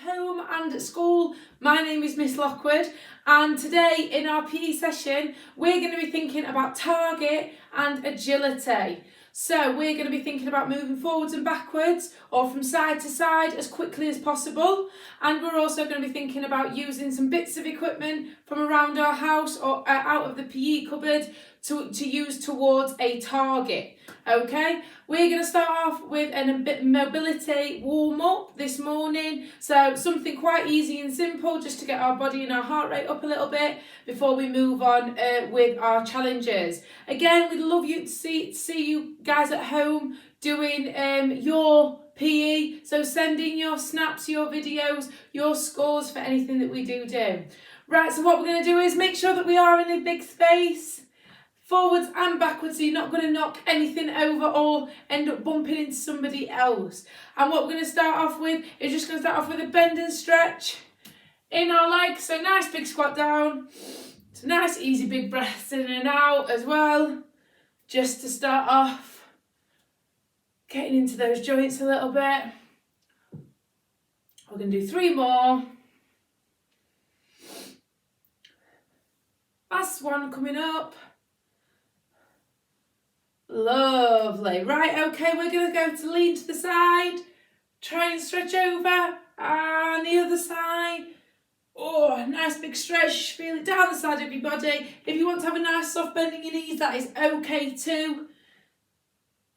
home and at school. My name is Miss Lockwood, and today in our PE session we're going to be thinking about target and agility. So we're going to be thinking about moving forwards and backwards or from side to side as quickly as possible, and we're also going to be thinking about using some bits of equipment from around our house or out of the PE cupboard to use towards a target. Okay, we're going to start off with a bit of mobility warm up this morning, so something quite easy and simple just to get our body and our heart rate up a little bit before we move on with our challenges. Again, we'd love you to see you guys at home doing your PE, so send in your snaps, your videos, your scores for anything that we do. Right, so what we're going to do is make sure that we are in a big space, forwards and backwards, so you're not going to knock anything over or end up bumping into somebody else. And what we're going to start off with is just going to start off with a bend and stretch in our legs, so nice big squat down, so nice easy big breaths in and out as well, just to start off getting into those joints a little bit. We're going to do 3 more. Last one coming up. Lovely. Right, okay, we're going to go to lean to the side, try and stretch over, and the other side. Oh, nice big stretch, feel it down the side of your body. If you want to have a nice soft bend in your knees, that is okay too.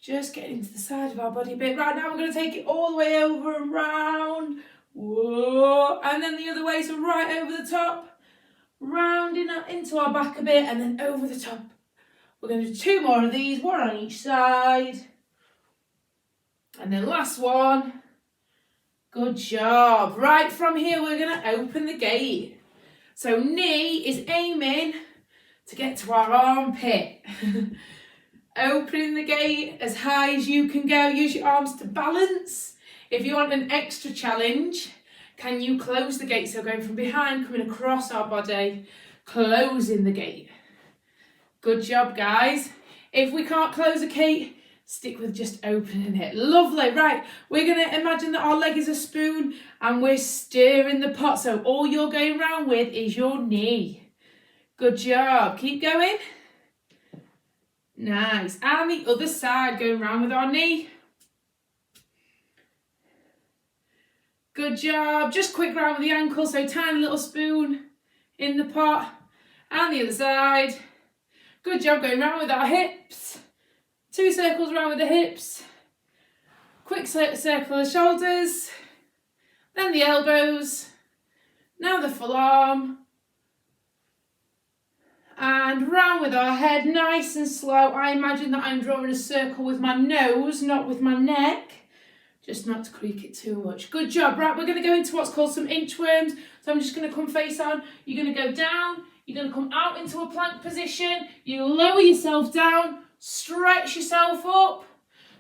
Just getting into the side of our body a bit. Right, now we're going to take it all the way over and round. Whoa, and then the other way, so right over the top, rounding up into our back a bit, and then over the top. We're going to do 2 more of these, one on each side. And then last one. Good job. Right, from here we're going to open the gate. So knee is aiming to get to our armpit. Opening the gate as high as you can go. Use your arms to balance. If you want an extra challenge, can you close the gate? So going from behind, coming across our body, closing the gate. Good job, guys. If we can't close a gate, stick with just opening it. Lovely. Right, we're going to imagine that our leg is a spoon and we're stirring the pot. So all you're going around with is your knee. Good job. Keep going. Nice. And the other side, going around with our knee. Good job. Just quick round with the ankle. So tiny little spoon in the pot. And the other side. Good job going round with our hips. 2 circles around with the hips. Quick circle of the shoulders. Then the elbows. Now the full arm. And round with our head, nice and slow. I imagine that I'm drawing a circle with my nose, not with my neck. Just not to creak it too much. Good job. Right, we're going to go into what's called some inchworms. So I'm just going to come face on. You're going to go down. You're going to come out into a plank position. You lower yourself down, stretch yourself up,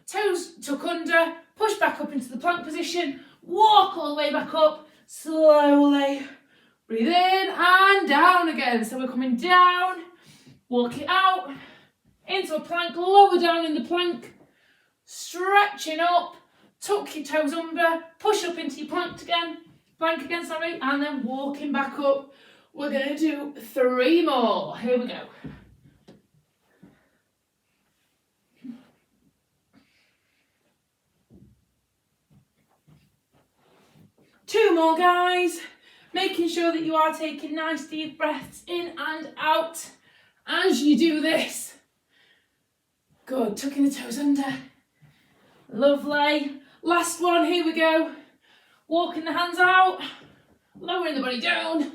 toes tuck under, push back up into the plank position, walk all the way back up, slowly. Breathe in and down again. So we're coming down, walk it out, into a plank, lower down in the plank, stretching up, tuck your toes under, push up into your plank again, and then walking back up. We're going to do 3 more. Here we go. Two more, guys. Making sure that you are taking nice deep breaths in and out as you do this. Good. Tucking the toes under. Lovely. Last one. Here we go. Walking the hands out. Lowering the body down.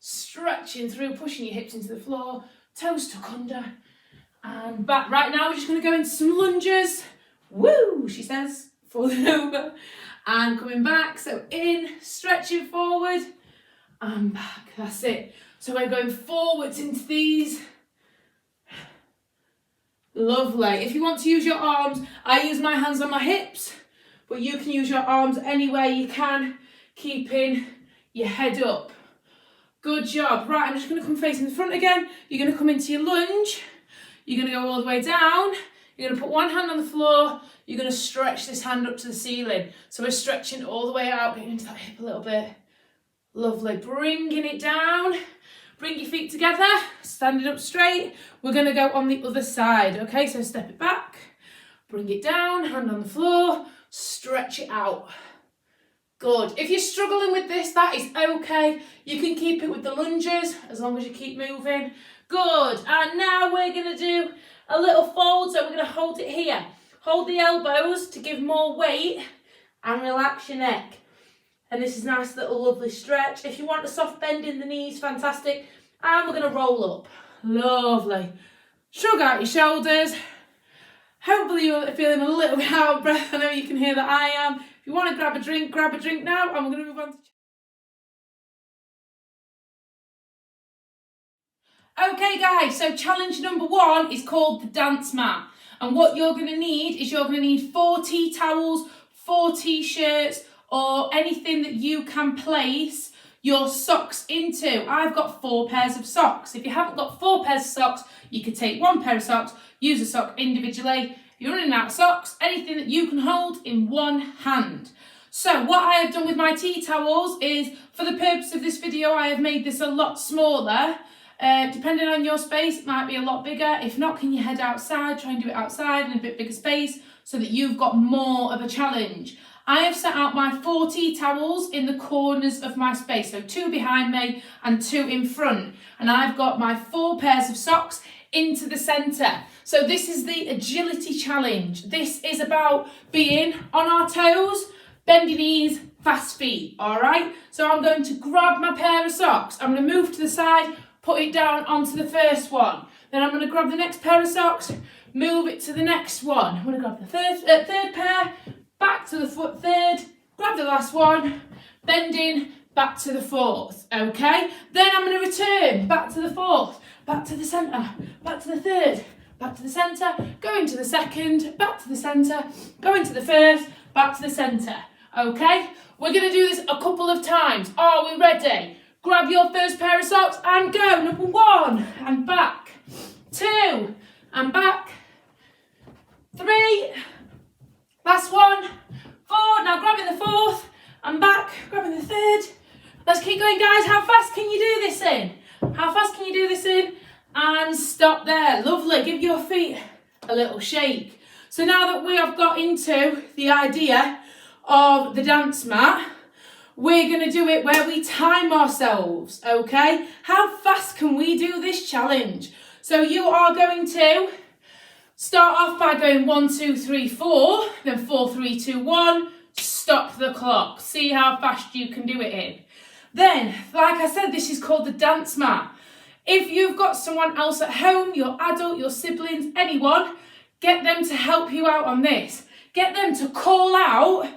Stretching through, pushing your hips into the floor, toes tuck under, and back. Right now we're just going to go into some lunges. Woo, she says, falling over and coming back. So in, stretching forward and back. That's it. So we're going forwards into these. Lovely. If you want to use your arms, I use my hands on my hips, but you can use your arms any way you can, keeping your head up. Good job. Right, I'm just going to come facing the front again. You're going to come into your lunge. You're going to go all the way down. You're going to put one hand on the floor, you're going to stretch this hand up to the ceiling. So we're stretching all the way out, getting into that hip a little bit. Lovely, bringing it down. Bring your feet together, standing up straight. We're going to go on the other side, okay? So step it back, bring it down, hand on the floor, stretch it out. Good. If you're struggling with this, that is okay. You can keep it with the lunges as long as you keep moving. Good. And now we're going to do a little fold. So we're going to hold it here. Hold the elbows to give more weight and relax your neck. And this is a nice little lovely stretch. If you want a soft bend in the knees, fantastic. And we're going to roll up. Lovely. Shrug out your shoulders. Hopefully you're feeling a little bit out of breath. I know you can hear that I am. If you want to grab a drink now. And we're going to move on to... Okay guys, so challenge number 1 is called the dance mat. And what you're going to need is 4 tea towels, 4 t-shirts, or anything that you can place your socks into. I've got 4 pairs of socks. If you haven't got 4 pairs of socks, you could take 1 pair of socks, use a sock individually. If you're running out of socks, anything that you can hold in one hand. So what I have done with my tea towels is, for the purpose of this video, I have made this a lot smaller. Depending on your space, it might be a lot bigger. If not, can you head outside, try and do it outside in a bit bigger space so that you've got more of a challenge. I have set out my 4 tea towels in the corners of my space, so 2 behind me and 2 in front. And I've got my 4 pairs of socks into the centre. So this is the agility challenge. This is about being on our toes, bend your knees, fast feet, all right? So I'm going to grab my pair of socks. I'm going to move to the side, put it down onto the first one. Then I'm going to grab the next pair of socks, move it to the next one. I'm going to grab the third pair, back to the third, grab the last one, bending, back to the 4th, okay? Then I'm going to return back to the 4th, back to the centre, back to the 3rd, back to the centre, go into the 2nd, back to the centre, go into the 1st, back to the centre, okay? We're going to do this a couple of times. Are we ready? Grab your first pair of socks and go. Number 1, and back. 2, and back. 3, last one. 4, now grabbing the 4th, and back, grabbing the 3rd. Let's keep going, guys. How fast can you do this in? How fast can you do this in? And stop there. Lovely. Give your feet a little shake. So now that we have got into the idea of the dance mat, we're going to do it where we time ourselves, okay? How fast can we do this challenge? So you are going to start off by going 1, 2, 3, 4, then 4, 3, 2, 1, stop the clock. See how fast you can do it in. Then, like I said, this is called the dance mat. If you've got someone else at home, your adult, your siblings, anyone, get them to help you out on this. Get them to call out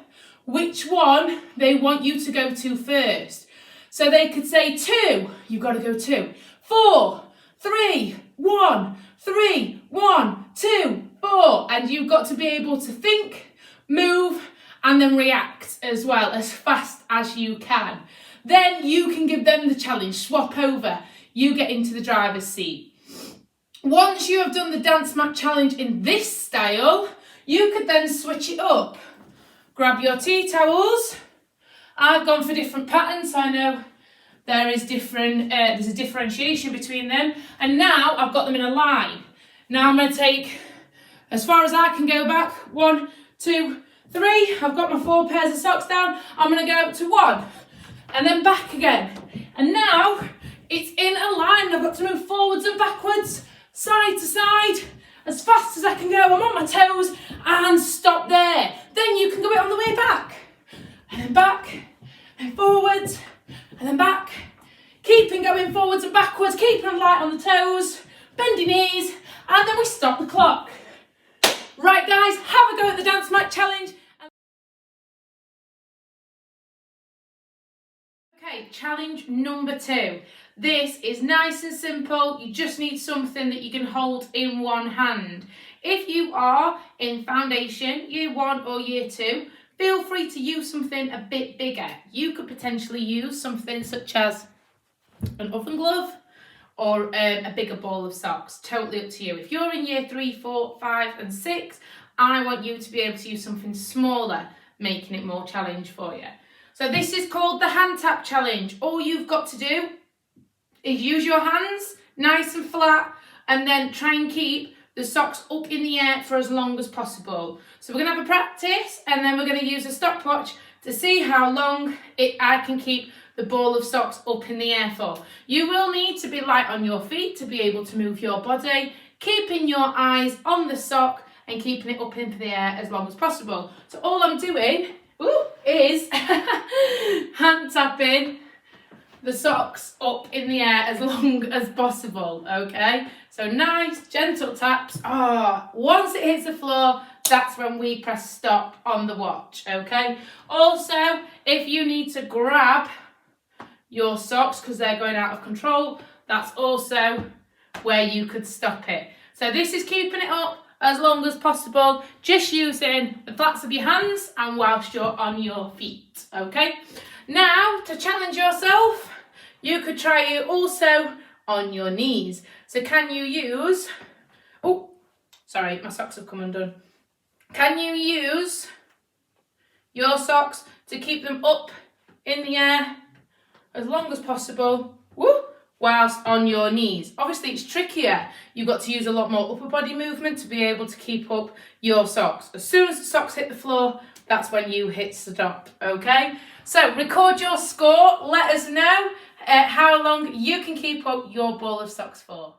which one they want you to go to first. So they could say 2, you've got to go 2. 4, 3, 1, 3, 1, 2, 4. And you've got to be able to think, move, and then react as well, as fast as you can. Then you can give them the challenge, swap over. You get into the driver's seat. Once you have done the dance mat challenge in this style, you could then switch it up. Grab your tea towels. I've gone for different patterns, so I know there is there's a differentiation between them. And now I've got them in a line. Now I'm going to take as far as I can go back. 1, 2, 3. I've got my 4 pairs of socks down. I'm going to go up to 1 and then back again. And now it's in a line. I've got to move forwards and backwards, side to side, as fast as I can go. I'm on my toes and stop there. Then you can go it on the way back. And then back, and forwards, and then back. Keeping going forwards and backwards, keeping light on the toes, bend your knees, and then we stop the clock. Right guys, have a go at the dance mat challenge. Okay, challenge number 2. This is nice and simple. You just need something that you can hold in one hand. If you are in foundation, year 1 or year 2, feel free to use something a bit bigger. You could potentially use something such as an oven glove or a bigger ball of socks. Totally up to you. If you're in year 3, 4, 5 and 6, I want you to be able to use something smaller, making it more challenge for you. So this is called the hand tap challenge. All you've got to do is use your hands nice and flat, and then try and keep the socks up in the air for as long as possible. So we're going to have a practice, and then we're going to use a stopwatch to see how long I can keep the ball of socks up in the air for. You will need to be light on your feet to be able to move your body, keeping your eyes on the sock and keeping it up into the air as long as possible. So all I'm doing is hand tapping the socks up in the air as long as possible, okay? So nice, gentle taps. Once it hits the floor, that's when we press stop on the watch, okay? Also, if you need to grab your socks because they're going out of control, that's also where you could stop it. So this is keeping it up as long as possible, just using the flats of your hands and whilst you're on your feet, okay? Now, to challenge yourself, you could try it also on your knees. So can you use, sorry, my socks have come undone. Can you use your socks to keep them up in the air as long as possible, whilst on your knees? Obviously it's trickier. You've got to use a lot more upper body movement to be able to keep up your socks. As soon as the socks hit the floor, that's when you hit stop, okay? So record your score, let us know how long you can keep up your ball of socks for.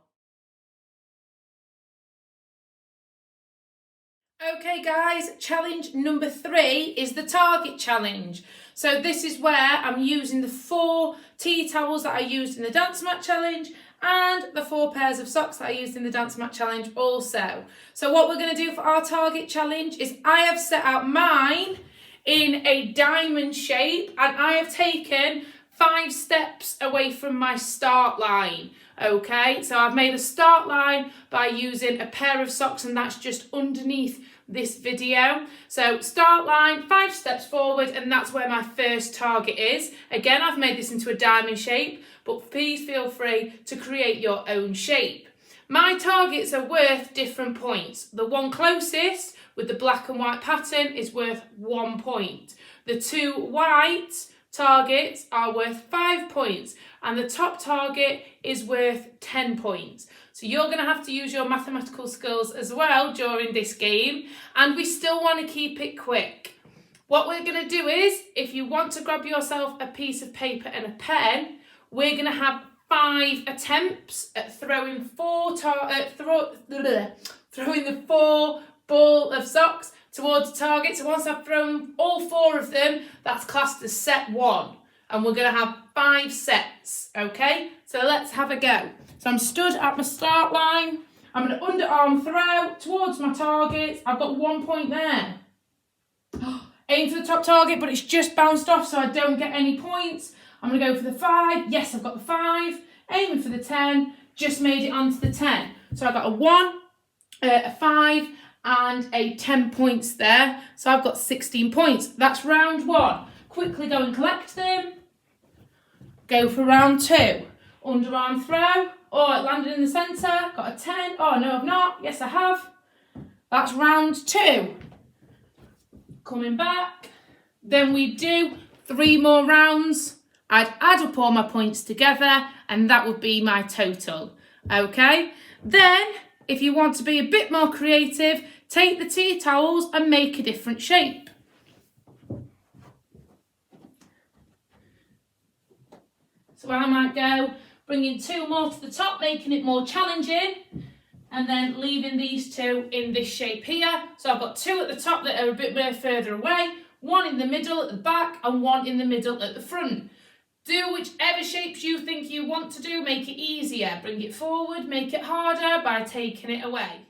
Okay guys, challenge number 3 is the target challenge. So this is where I'm using the 4 tea towels that I used in the dance mat challenge and the 4 pairs of socks that I used in the dance mat challenge also. So what we're going to do for our target challenge is I have set out mine in a diamond shape, and I have taken 5 steps away from my start line. Okay, so I've made a start line by using a pair of socks, and that's just underneath this video. So start line, 5 steps forward, and that's where my first target is. Again, I've made this into a diamond shape, but please feel free to create your own shape. My targets are worth different points. The one closest with the black and white pattern is worth 1 point. The 2 white targets are worth 5 points, and the top target is worth 10 points. So you're going to have to use your mathematical skills as well during this game, and we still want to keep it quick. What we're going to do is, if you want to grab yourself a piece of paper and a pen, we're going to have 5 attempts at throwing throwing the 4 ball of socks towards the target. So once I've thrown all 4 of them, that's classed as set 1. And we're going to have 5 sets, okay? So let's have a go. So I'm stood at my start line. I'm going to underarm throw towards my target. I've got 1 point there. Aim for the top target, but it's just bounced off, so I don't get any points. I'm going to go for the 5. Yes, I've got the 5. Aiming for the 10. Just made it onto the 10. So I've got a 1, a 5, and a 10 points there. So I've got 16 points. That's round 1. Quickly go and collect them. Go for round 2. Underarm throw. Oh, it landed in the centre. Got a 10. Oh, no, I've not. Yes, I have. That's round 2. Coming back. Then we do 3 more rounds. I'd add up all my points together, and that would be my total. Okay? Then, if you want to be a bit more creative, take the tea towels and make a different shape. So I might go bringing 2 more to the top, making it more challenging, and then leaving these 2 in this shape here. So I've got 2 at the top that are a bit more further away, 1 in the middle at the back, and 1 in the middle at the front. Do whichever shapes you think you want to do, make it easier. Bring it forward, make it harder by taking it away.